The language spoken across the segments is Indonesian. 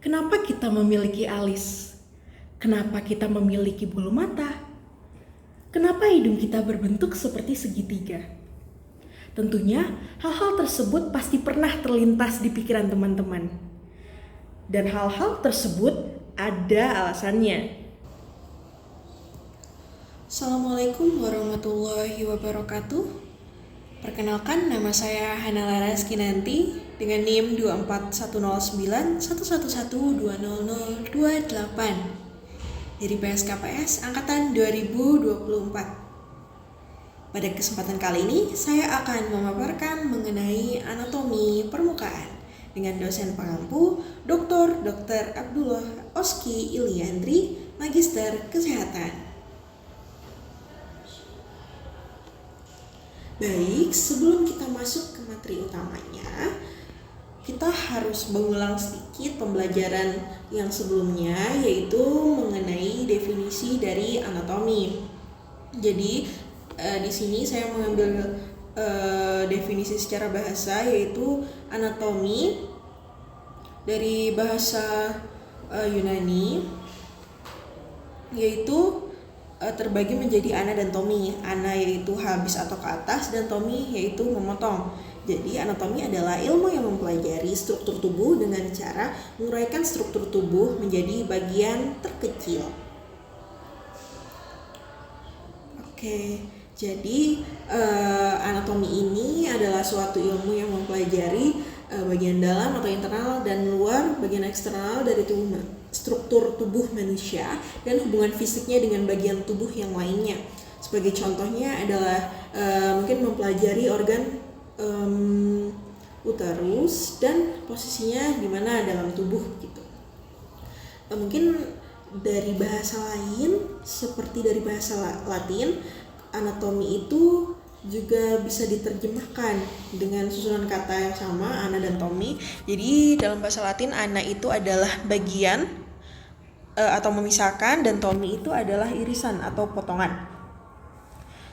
Kenapa kita memiliki alis? Kenapa kita memiliki bulu mata? Kenapa hidung kita berbentuk seperti segitiga? Tentunya hal-hal tersebut pasti pernah terlintas di pikiran teman-teman. Dan hal-hal tersebut ada alasannya. Assalamualaikum warahmatullahi wabarakatuh. Perkenalkan, nama saya Hana Laras Kinanti dengan NIM 2410911200028 dari PSKPS Angkatan 2024. Pada kesempatan kali ini, saya akan memaparkan mengenai anatomi permukaan dengan dosen pengampu Dr. Abdullah Oski Iliandri, Magister Kesehatan. Baik, sebelum kita masuk ke materi utamanya, kita harus mengulang sedikit pembelajaran yang sebelumnya, yaitu mengenai definisi dari anatomi. Jadi, di sini saya mengambil definisi secara bahasa, yaitu anatomi dari bahasa Yunani, yaitu terbagi menjadi ana dan tomi. Ana yaitu habis atau ke atas, dan tomi yaitu memotong. Jadi anatomi adalah ilmu yang mempelajari struktur tubuh dengan cara menguraikan struktur tubuh menjadi bagian terkecil. Oke, jadi anatomi ini adalah suatu ilmu yang mempelajari bagian dalam atau internal dan luar, bagian eksternal dari struktur tubuh manusia dan hubungan fisiknya dengan bagian tubuh yang lainnya. Sebagai contohnya adalah mungkin mempelajari organ uterus dan posisinya di mana dalam tubuh gitu. Mungkin dari bahasa lain, seperti dari bahasa Latin, anatomi itu juga bisa diterjemahkan dengan susunan kata yang sama, ana dan tomi. Jadi dalam bahasa Latin, ana itu adalah bagian atau memisahkan, dan tomi itu adalah irisan atau potongan.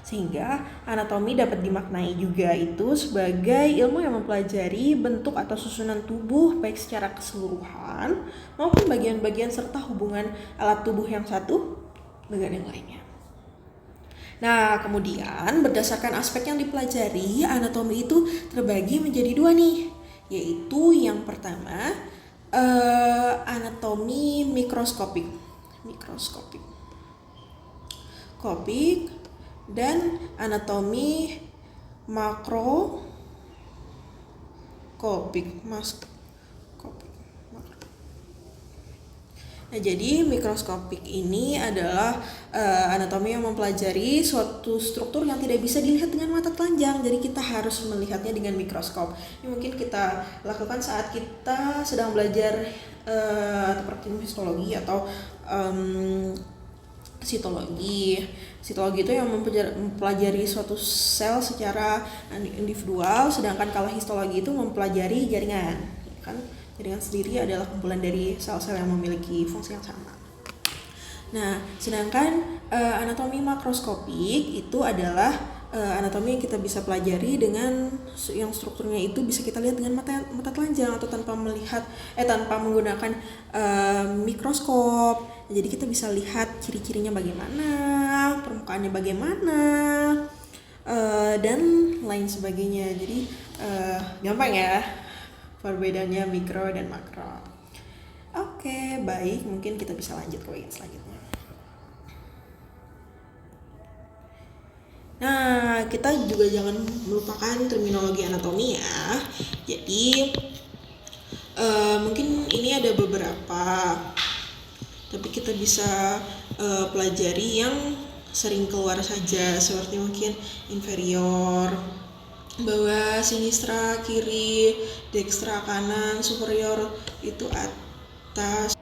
Sehingga anatomi dapat dimaknai juga itu sebagai ilmu yang mempelajari bentuk atau susunan tubuh baik secara keseluruhan maupun bagian-bagian serta hubungan alat tubuh yang satu dengan yang lainnya. Nah, kemudian berdasarkan aspek yang dipelajari, anatomi itu terbagi menjadi dua nih, yaitu yang pertama anatomi mikroskopik dan anatomi makroskopik. Nah, jadi mikroskopik ini adalah anatomi yang mempelajari suatu struktur yang tidak bisa dilihat dengan mata telanjang. Jadi kita harus melihatnya dengan mikroskop. Ini mungkin kita lakukan saat kita sedang belajar praktikum histologi atau sitologi. Sitologi itu yang mempelajari suatu sel secara individual, sedangkan kalau histologi itu mempelajari jaringan, kan? Jaringan sendiri adalah kumpulan dari sel-sel yang memiliki fungsi yang sama. Nah, sedangkan anatomi makroskopik itu adalah anatomi yang kita bisa pelajari dengan yang strukturnya itu bisa kita lihat dengan mata telanjang atau tanpa menggunakan mikroskop. Jadi kita bisa lihat ciri-cirinya bagaimana, permukaannya bagaimana, dan lain sebagainya. Jadi gampang ya perbedaannya mikro dan makro. Oke, baik, mungkin kita bisa lanjut ke bagian selanjutnya. Nah, kita juga jangan melupakan terminologi anatomi ya. Jadi mungkin ini ada beberapa, tapi kita bisa pelajari yang sering keluar saja, seperti mungkin inferior, bawah, sinistra kiri, dekstra kanan, superior itu atas.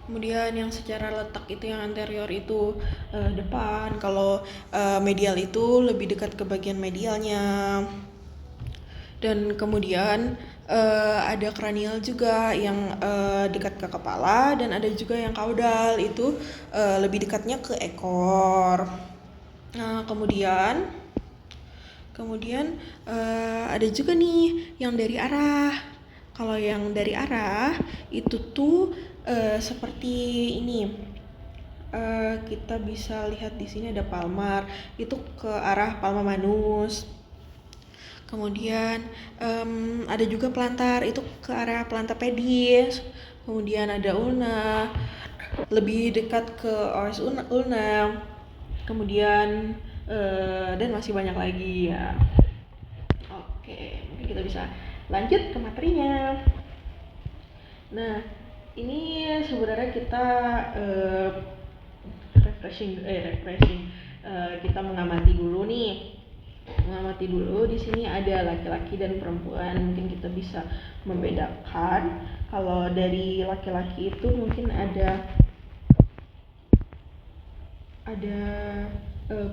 Kemudian yang secara letak itu yang anterior itu depan, kalau medial itu lebih dekat ke bagian medialnya. Dan kemudian ada kranial juga yang dekat ke kepala, dan ada juga yang kaudal itu lebih dekatnya ke ekor. Nah, kemudian ada juga nih yang dari arah Kalau yang dari arah itu tuh seperti ini. Kita bisa lihat di sini ada Palmar, itu ke arah Palma Manus. Kemudian ada juga Pelantar, itu ke arah Pelanta Pedis. Kemudian ada Ulna, lebih dekat ke OS Ulna. Kemudian dan masih banyak lagi ya. Oke, mungkin kita bisa lanjut ke materinya. Nah, ini sebenarnya kita refreshing. Kita mengamati dulu nih. Di sini ada laki-laki dan perempuan. Mungkin kita bisa membedakan. Kalau dari laki-laki itu mungkin ada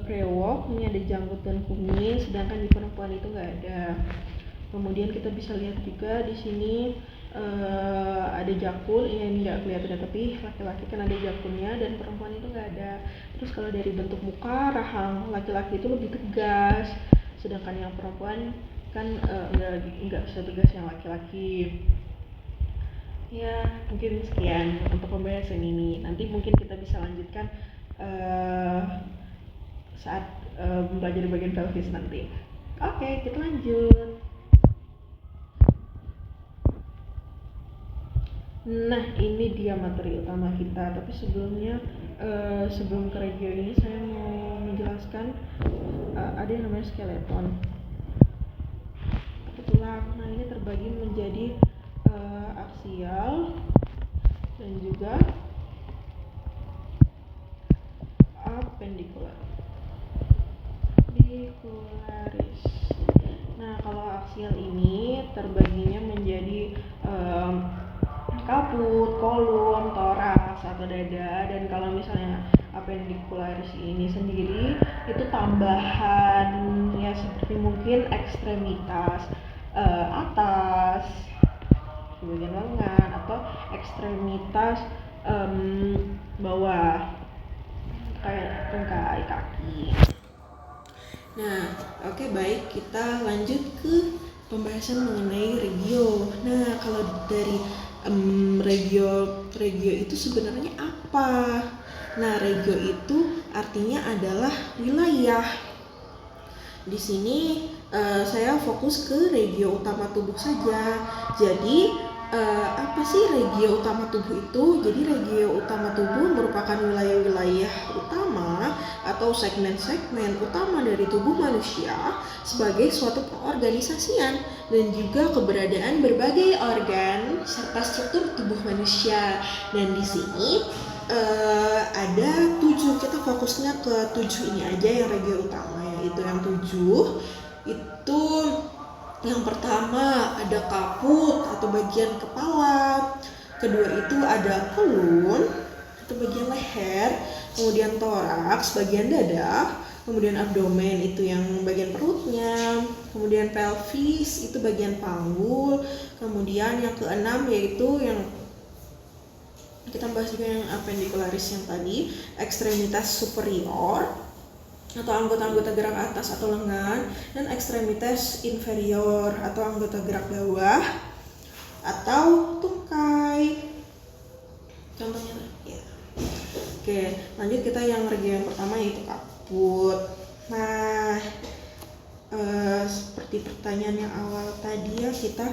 brewok, ini ada janggut dan kumis, sedangkan di perempuan itu nggak ada. Kemudian kita bisa lihat juga di sini ada jakul, ini nggak kelihatan tapi laki-laki kan ada jakulnya dan perempuan itu nggak ada. Terus kalau dari bentuk muka, rahang laki-laki itu lebih tegas, sedangkan yang perempuan kan nggak setegas yang laki-laki. Ya mungkin sekian untuk pembahasan ini. Nanti mungkin kita bisa lanjutkan saat belajar di bagian pelvis nanti. Oke, kita lanjut. Nah, ini dia materi utama kita. Tapi sebelumnya, sebelum ke regio ini, saya mau menjelaskan ada yang namanya skeleton. Tulang. Nah, ini terbagi menjadi aksial dan juga apendikularis. Nah, kalau aksial ini terbaginya menjadi kaput, kolum, toraks atau dada. Dan kalau misalnya apendikularis ini sendiri itu tambahan ya, seperti mungkin ekstremitas atas di bagian lengan atau ekstremitas bawah kayak tengkai kaki. Nah, oke, baik, kita lanjut ke pembahasan mengenai regio. Nah, kalau dari regio itu sebenarnya apa? Nah, regio itu artinya adalah wilayah. Di sini saya fokus ke regio utama tubuh saja. Jadi apa sih regio utama tubuh itu? Jadi regio utama tubuh merupakan wilayah-wilayah utama atau segmen-segmen utama dari tubuh manusia sebagai suatu pengorganisasian dan juga keberadaan berbagai organ serta struktur tubuh manusia. Dan di sini ada 7, kita fokusnya ke 7 ini aja yang regio utama, yaitu yang 7 itu. Yang pertama ada kaput atau bagian kepala, kedua itu ada kolon atau bagian leher, kemudian toraks bagian dada, kemudian abdomen itu yang bagian perutnya, kemudian pelvis itu bagian panggul, kemudian yang keenam yaitu yang kita bahas juga yang apendikularis yang tadi, ekstremitas superior atau anggota-anggota gerak atas atau lengan, dan ekstremitas inferior atau anggota gerak bawah atau tungkai. Contohnya ya. Oke, lanjut kita yang regio yang pertama yaitu kaput. Nah, seperti pertanyaan yang awal tadi ya, kita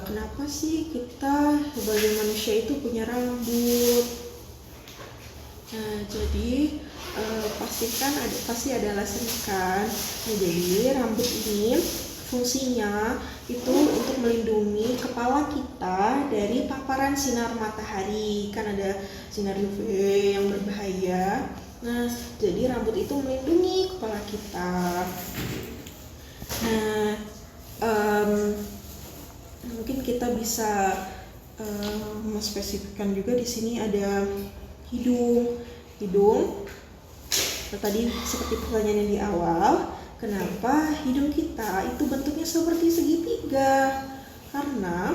kenapa sih kita sebagai manusia itu punya rambut? Nah, jadi pasti ada alasannya kan. Nah, jadi rambut ini fungsinya itu untuk melindungi kepala kita dari paparan sinar matahari, kan ada sinar UV yang berbahaya. Nah, jadi rambut itu melindungi kepala kita. Nah, mungkin kita bisa mengspesifikkan juga di sini ada hidung. Tadi seperti pertanyaan yang di awal, kenapa hidung kita itu bentuknya seperti segitiga? Karena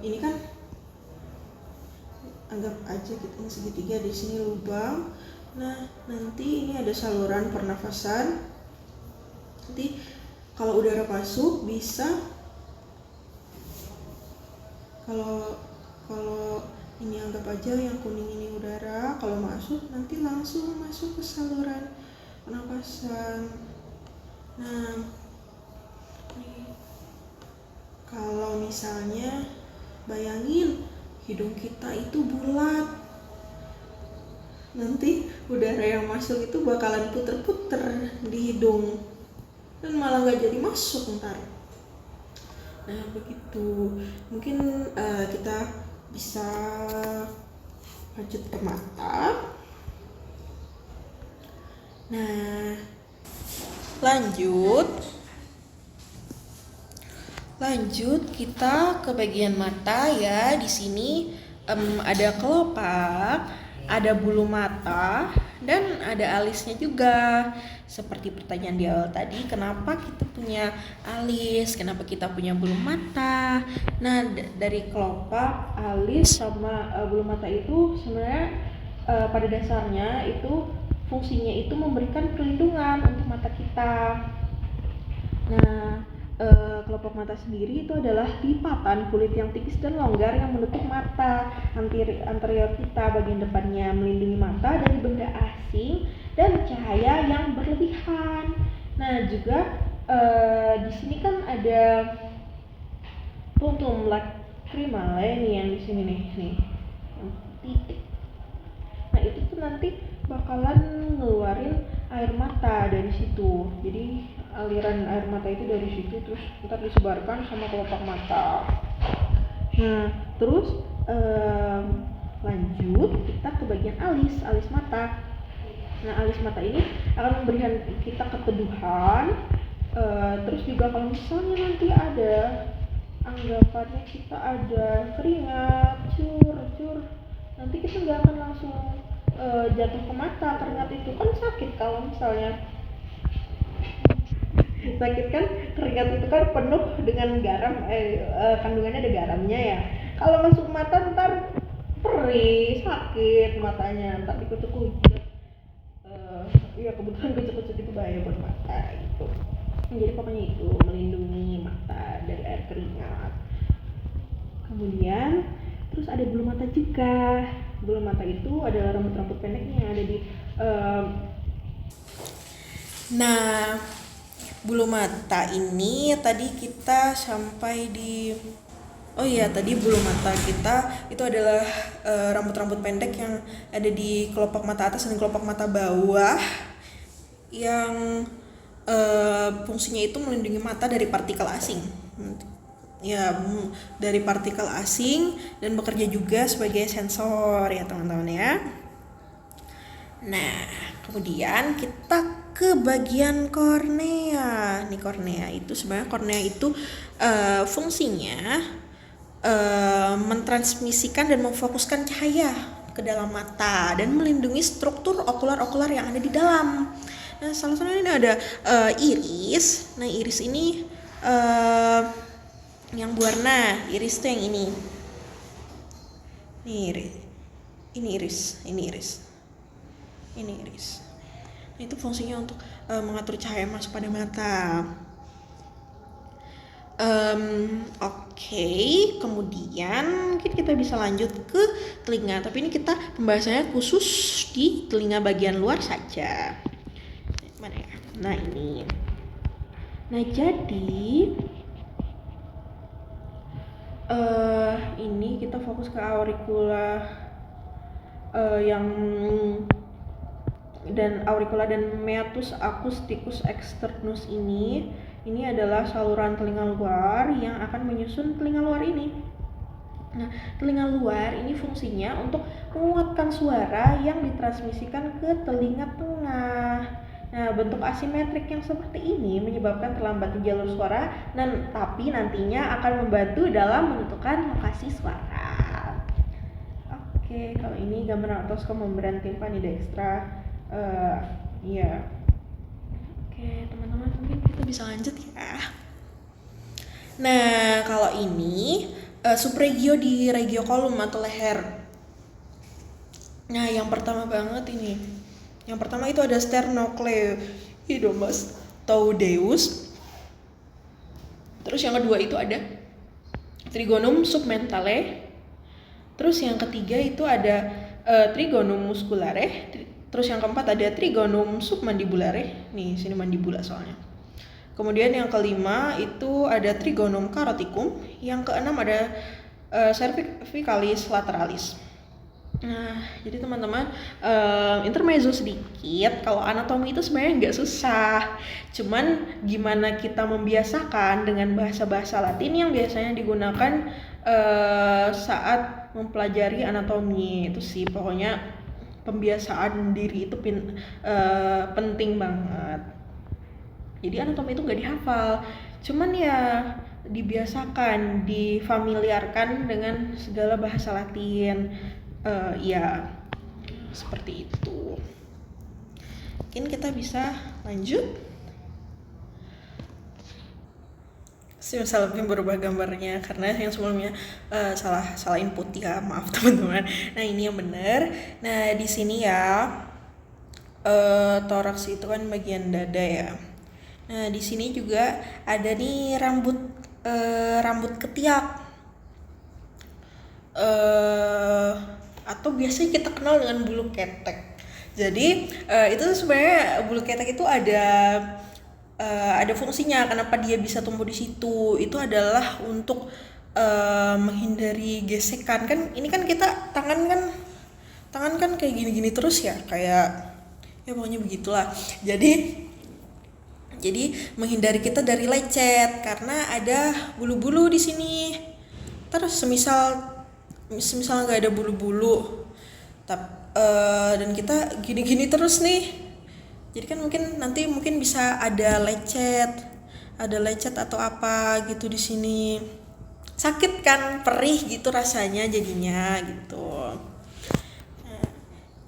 ini kan anggap aja kita ini segitiga, di sini lubang. Nah, nanti ini ada saluran pernafasan. Nanti kalau udara masuk bisa Kalau kalau ini anggap aja yang kuning ini udara, kalau masuk nanti langsung masuk ke saluran pernapasan. Nah, nih, kalau misalnya bayangin hidung kita itu bulat, nanti udara yang masuk itu bakalan puter-puter di hidung dan malah nggak jadi masuk ntar. Nah begitu, mungkin kita bisa lanjut ke mata. Nah lanjut kita ke bagian mata ya. Di sini ada kelopak, ada bulu mata, dan ada alisnya juga. Seperti pertanyaan di awal tadi, kenapa kita punya alis, kenapa kita punya bulu mata. Nah, dari kelopak, alis, sama bulu mata itu sebenarnya pada dasarnya itu fungsinya itu memberikan perlindungan untuk mata kita. Nah, kelopak mata sendiri itu adalah lipatan kulit yang tipis dan longgar yang menutup mata anterior kita bagian depannya, melindungi mata dari benda asing dan cahaya yang berlebihan. Nah, juga di sini kan ada punctum lacrimale nih yang di sini nih, titik. Nah, itu tuh nanti bakalan ngeluarin air mata dari situ. Jadi aliran air mata itu dari situ terus ntar disebarkan sama kelopak mata. Nah, terus lanjut kita ke bagian alis mata. Nah, alis mata ini akan memberikan kita keteduhan. Terus juga kalau misalnya nanti ada anggapannya kita ada keringat, cur, nanti kita nggak akan langsung jatuh ke mata. Keringat itu kan sakit kalau misalnya sakit kan, keringat itu kan penuh dengan garam, kandungannya ada garamnya ya. Kalau masuk mata ntar perih, sakit matanya, ntar dikucek-kucek. Ya kebetulan kucek-kucek itu bahaya buat mata gitu. Jadi pokoknya itu melindungi mata dari air keringat. Kemudian terus ada bulu mata juga. Bulu mata itu adalah rambut-rambut pendeknya yang ada di Nah, bulu mata ini tadi kita sampai di tadi bulu mata kita itu adalah rambut-rambut pendek yang ada di kelopak mata atas dan kelopak mata bawah yang fungsinya itu melindungi mata dari partikel asing. Ya, dari partikel asing dan bekerja juga sebagai sensor ya teman-teman ya. Nah, kemudian kita ke bagian kornea. Nih kornea itu sebenarnya fungsinya mentransmisikan dan memfokuskan cahaya ke dalam mata dan melindungi struktur okular yang ada di dalam. Nah, salah satunya ini ada iris. Nah, iris ini yang berwarna iris tuh yang ini. Ini iris. Nah, itu fungsinya untuk mengatur cahaya masuk pada mata. Oke. Kemudian mungkin kita bisa lanjut ke telinga, tapi ini kita pembahasannya khusus di telinga bagian luar saja. Mana ya? Nah, ini. Nah, jadi ini kita fokus ke auricula auricula dan meatus acousticus externus ini adalah saluran telinga luar yang akan menyusun telinga luar ini. Nah, telinga luar ini fungsinya untuk menguatkan suara yang ditransmisikan ke telinga tengah. Nah, bentuk asimetrik yang seperti ini menyebabkan terlambatnya jalur suara, tapi nantinya akan membantu dalam menentukan lokasi suara. Oke, kalau ini gambar otoskop membran timpani dextra. Ya. Oke, teman-teman, mungkin kita bisa lanjut ya. Nah, kalau ini subregio di regiocolum atau leher. Nah, yang pertama banget ini. Yang pertama itu ada sternocleidomastoideus. Terus yang kedua itu ada trigonum submentale. Terus yang ketiga itu ada trigonum musculare. Terus yang keempat ada trigonum submandibulare. Nih, sini mandibula soalnya. Kemudian yang kelima itu ada trigonum caroticum. Yang keenam ada cervicalis lateralis. Nah, jadi teman-teman, intermezzo sedikit, kalau anatomi itu sebenarnya nggak susah, cuman gimana kita membiasakan dengan bahasa-bahasa Latin yang biasanya digunakan saat mempelajari anatomi. Itu sih pokoknya pembiasaan diri itu penting banget. Jadi anatomi itu nggak dihafal, cuman ya dibiasakan, difamiliarkan dengan segala bahasa Latin. Ya seperti itu. Mungkin kita bisa lanjut. Misal lebih berubah gambarnya karena yang sebelumnya salah input ya, maaf teman-teman. Nah ini yang benar. Nah di sini ya toraks itu kan bagian dada ya. Nah di sini juga ada nih rambut ketiak. Atau biasanya kita kenal dengan bulu ketek. Jadi itu sebenarnya bulu ketek itu ada fungsinya. Kenapa dia bisa tumbuh di situ? Itu adalah untuk menghindari gesekan. Kan ini kan kita tangan kan kayak gini-gini terus ya, kayak ya pokoknya begitulah. Jadi menghindari kita dari lecet karena ada bulu-bulu di sini. Terus semisal nggak ada bulu-bulu dan kita gini-gini terus nih, jadi kan mungkin bisa ada lecet atau apa gitu di sini, sakit kan, perih gitu rasanya jadinya gitu. Nah,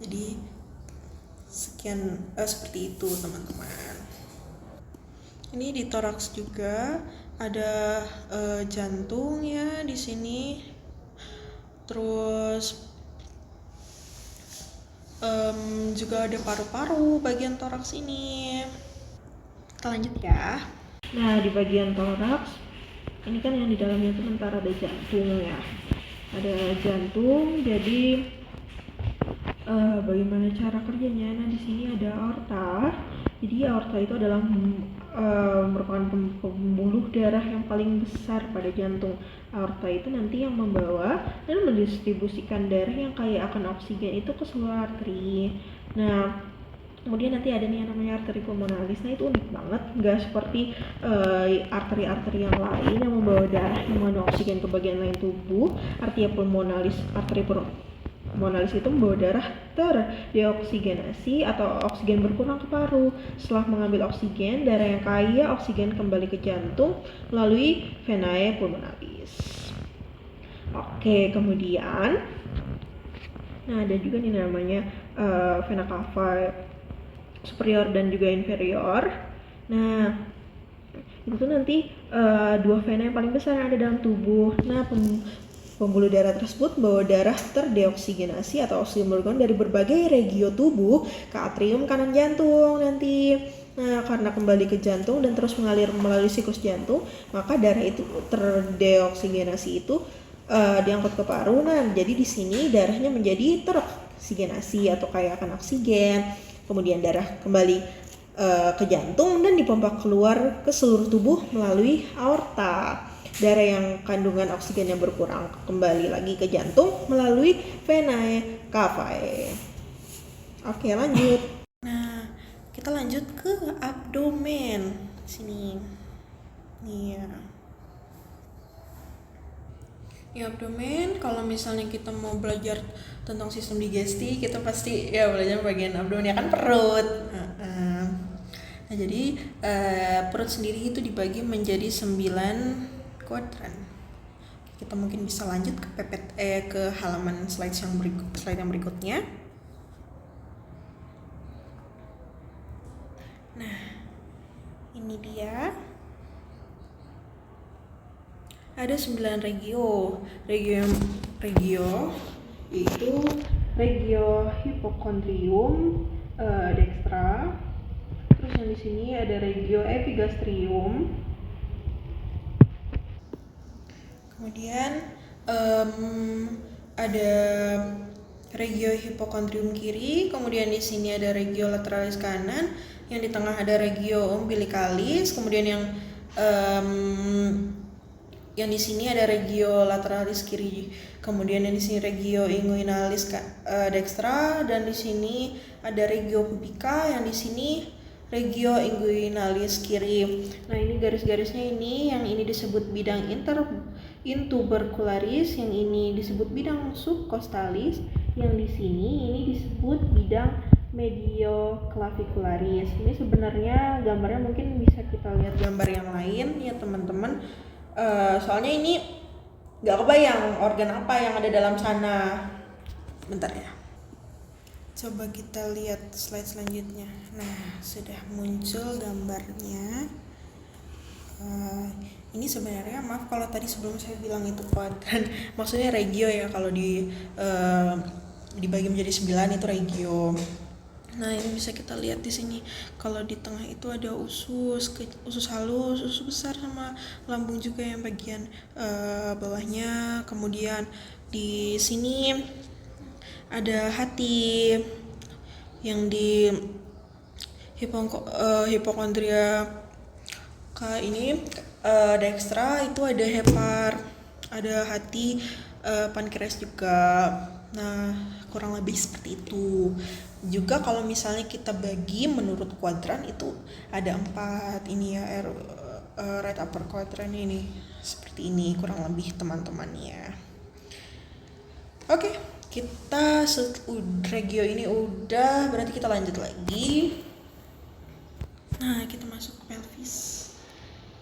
jadi sekian seperti itu teman-teman. Ini di toraks juga ada jantung ya di sini. Terus juga ada paru-paru bagian toraks ini. Kita lanjut ya. Nah di bagian toraks ini kan yang di dalamnya itu bentar ada jantung ya. Ada jantung, jadi bagaimana cara kerjanya? Nah di sini ada aorta. Jadi aorta itu adalah merupakan pembuluh darah yang paling besar pada jantung. Aorta itu nanti yang membawa dan mendistribusikan darah yang kaya akan oksigen itu ke seluruh arteri. Nah, kemudian nanti ada nih yang namanya arteri pulmonalis. Nah, itu unik banget, nggak seperti arteri-arteri yang lain yang membawa darah yang mengandung oksigen ke bagian lain tubuh. Arteri pulmonalis itu membawa darah terdeoksigenasi atau oksigen berkurang ke paru. Setelah mengambil oksigen, darah yang kaya oksigen kembali ke jantung melalui venae pulmonalis. Oke, kemudian nah ada juga nih namanya vena cava superior dan juga inferior. Nah, itu tuh nanti dua vena yang paling besar yang ada dalam tubuh. Nah, pembuluh darah tersebut membawa darah terdeoksigenasi atau oksigen berkurang dari berbagai regio tubuh ke atrium kanan jantung nanti. Nah, karena kembali ke jantung dan terus mengalir melalui siklus jantung, maka darah itu terdeoksigenasi itu diangkut ke paru. Nah, jadi di sini darahnya menjadi teroksigenasi atau kaya akan oksigen. Kemudian darah kembali ke jantung dan dipompa keluar ke seluruh tubuh melalui aorta. Darah yang kandungan oksigennya berkurang kembali lagi ke jantung melalui venae cavae. Oke, lanjut. Nah, kita lanjut ke abdomen. Sini. Nih ya. Di abdomen, kalau misalnya kita mau belajar tentang sistem digesti, kita pasti ya belajar bagian abdomen, ya kan perut. Nah, jadi perut sendiri itu dibagi menjadi 9 kuadran. Kita mungkin bisa lanjut ke halaman slide yang berikutnya. Nah, ini dia. Ada 9 regio yaitu regio hypochondrium dextra. Terus yang di sini ada regio epigastrium. Kemudian ada regio hipokondrium kiri, kemudian di sini ada regio lateralis kanan, yang di tengah ada regio umbilicalis, kemudian yang di sini ada regio lateralis kiri, kemudian yang di sini regio inguinalis dextra, dan di sini ada regio pubica, yang di sini regio inguinalis kiri. Nah, ini garis-garisnya ini, yang ini disebut bidang intubercularis, yang ini disebut bidang subcostalis, yang di sini ini disebut bidang medioclavicularis. Ini sebenarnya gambarnya mungkin bisa kita lihat gambar yang lain ya teman-teman. Soalnya ini gak kebayang organ apa yang ada dalam sana. Bentar ya. Coba kita lihat slide selanjutnya. Nah, sudah muncul gambarnya. Ini sebenarnya, maaf kalau tadi sebelum saya bilang itu kuadran, maksudnya regio ya, kalau dibagi menjadi 9 itu regio. Nah, ini bisa kita lihat di sini. Kalau di tengah itu ada usus halus, usus besar, sama lambung juga yang bagian bawahnya. Kemudian di sini ada hati, yang di hipokondria ini dextra itu ada hepar, ada hati, pankreas juga. Nah, kurang lebih seperti itu. Juga kalau misalnya kita bagi menurut kuadran itu ada 4 ini ya, right upper quadrant ini seperti ini kurang lebih teman-temannya. Oke, kita regio ini udah, berarti kita lanjut lagi. Nah, kita masuk ke pelvis.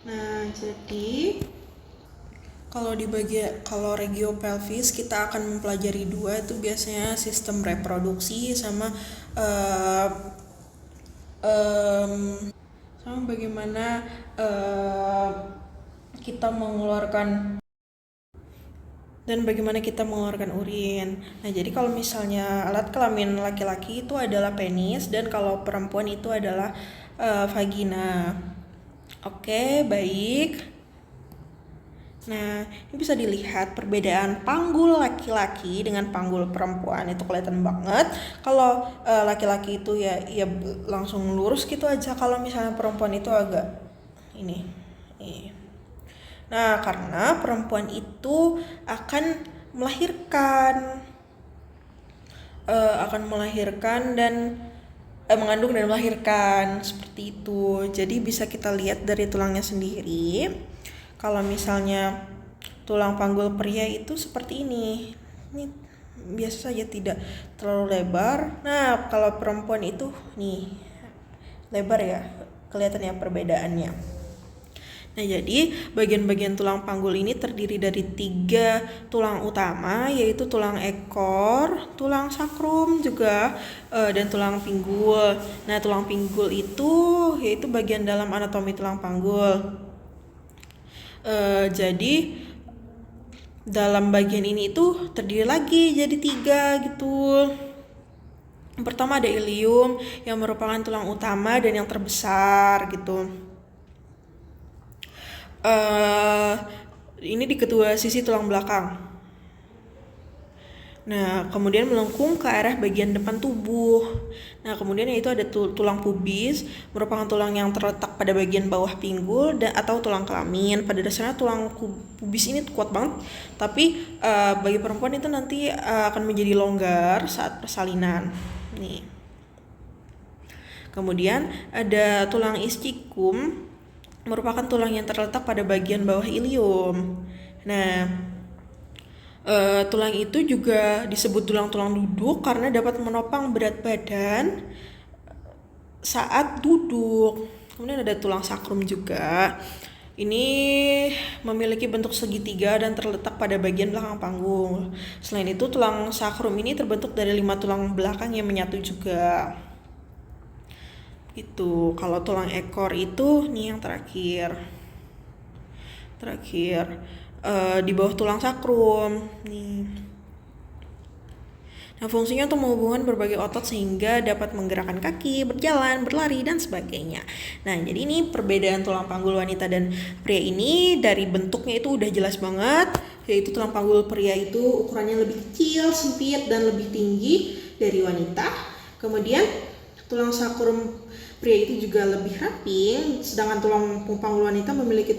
Nah, jadi kalau regio pelvis kita akan mempelajari 2 itu biasanya sistem reproduksi sama bagaimana kita mengeluarkan urin. Nah, jadi kalau misalnya alat kelamin laki-laki itu adalah penis, dan kalau perempuan itu adalah vagina. Oke, baik. Nah, ini bisa dilihat perbedaan panggul laki-laki dengan panggul perempuan, itu kelihatan banget. Kalau laki-laki itu ya langsung lurus gitu aja, kalau misalnya perempuan itu agak ini. Nah, karena perempuan itu akan melahirkan dan mengandung dan melahirkan, seperti itu. Jadi bisa kita lihat dari tulangnya sendiri. Kalau misalnya tulang panggul pria itu seperti ini biasa saja, tidak terlalu lebar. Nah, kalau perempuan itu nih lebar ya, kelihatan ya perbedaannya. Nah, jadi bagian-bagian tulang panggul ini terdiri dari 3 tulang utama, yaitu tulang ekor, tulang sakrum juga, dan tulang pinggul. Nah, tulang pinggul itu yaitu bagian dalam anatomi tulang panggul. Jadi dalam bagian ini itu terdiri lagi jadi 3 gitu. Yang pertama ada ilium yang merupakan tulang utama dan yang terbesar gitu. Ini di kedua sisi tulang belakang. Nah, kemudian melengkung ke arah bagian depan tubuh. Nah, kemudian yaitu ada tulang pubis, merupakan tulang yang terletak pada bagian bawah pinggul atau tulang kelamin. Pada dasarnya tulang pubis ini kuat banget, tapi bagi perempuan itu nanti akan menjadi longgar saat persalinan. Nih. Kemudian ada tulang ischium, merupakan tulang yang terletak pada bagian bawah ilium. Nah, tulang itu juga disebut tulang-tulang duduk karena dapat menopang berat badan saat duduk. Kemudian ada tulang sakrum juga. Ini memiliki bentuk segitiga dan terletak pada bagian belakang panggul. Selain itu, tulang sakrum ini terbentuk dari 5 tulang belakang yang menyatu juga. Itu kalau tulang ekor itu nih yang terakhir di bawah tulang sakrum nih. Nah, fungsinya untuk menghubungkan berbagai otot sehingga dapat menggerakkan kaki, berjalan, berlari, dan sebagainya. Nah, jadi ini perbedaan tulang panggul wanita dan pria ini dari bentuknya itu udah jelas banget, yaitu tulang panggul pria itu ukurannya lebih kecil, sempit, dan lebih tinggi dari wanita. Kemudian tulang sakrum pria itu juga lebih ramping, sedangkan tulang panggul wanita memiliki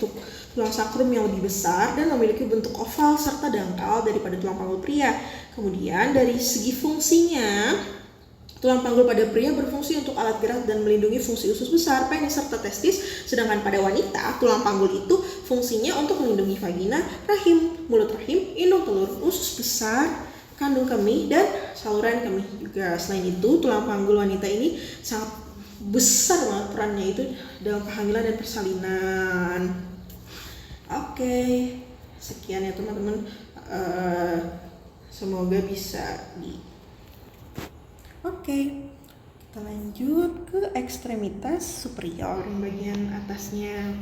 tulang sakrum yang lebih besar dan memiliki bentuk oval serta dangkal daripada tulang panggul pria. Kemudian dari segi fungsinya, tulang panggul pada pria berfungsi untuk alat gerak dan melindungi fungsi usus besar, penis, serta testis, sedangkan pada wanita, tulang panggul itu fungsinya untuk melindungi vagina, rahim, mulut rahim, indung telur, usus besar, kandung kemih, dan saluran kemih juga. Selain itu, tulang panggul wanita ini sangat besar banget perannya itu dalam kehamilan dan persalinan. Oke, sekian ya teman-teman. Semoga bisa Oke, kita lanjut ke ekstremitas superior yang bagian atasnya.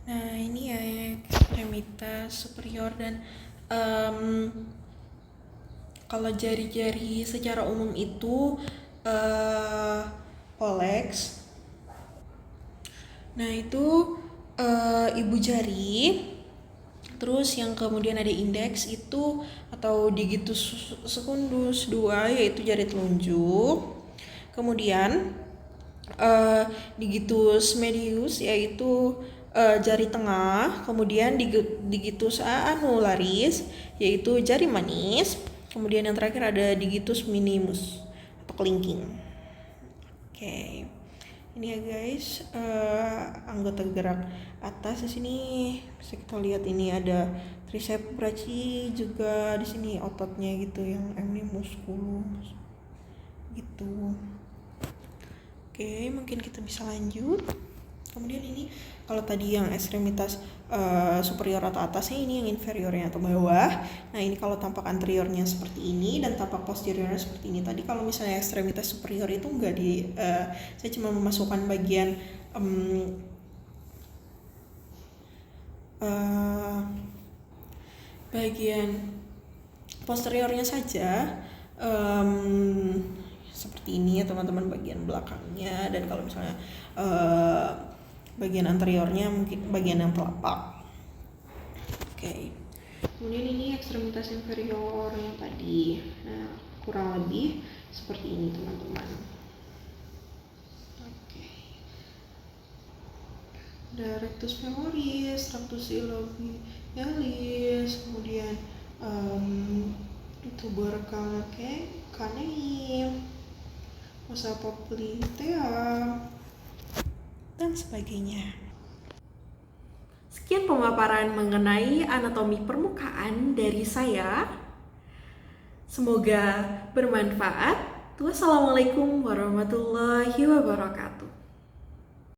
Nah, ini ya ekstremitas superior dan kalau jari-jari secara umum itu pollex. Nah, itu ibu jari. Terus yang kemudian ada indeks itu atau digitus secundus 2 yaitu jari telunjuk. Kemudian digitus medius yaitu jari tengah. Kemudian digitus annularis yaitu jari manis. Kemudian yang terakhir ada digitus minimus atau kelingking. Oke. Ini ya guys, anggota gerak atas di sini bisa kita lihat ini ada triceps brachii juga di sini ototnya gitu yang musculus gitu. Oke, mungkin kita bisa lanjut. Kemudian ini kalau tadi yang ekstremitas superior atau atasnya, ini yang inferiornya atau bawah. Nah, ini kalau tampak anteriornya seperti ini dan tampak posteriornya seperti ini. Tadi kalau misalnya ekstremitas superior itu enggak saya cuma memasukkan bagian bagian posteriornya saja, seperti ini ya teman-teman, bagian belakangnya, dan kalau misalnya bagian anteriornya mungkin bagian yang telapak. Oke. Kemudian ini ekstremitas inferior yang tadi. Nah, kurang lebih seperti ini teman-teman. Oke. Ada rectus femoris, rectus ilioialis, kemudian tuber caneum, fossa popliteum, dan sebagainya. Sekian pemaparan mengenai anatomi permukaan dari saya. Semoga bermanfaat. Wassalamualaikum warahmatullahi wabarakatuh.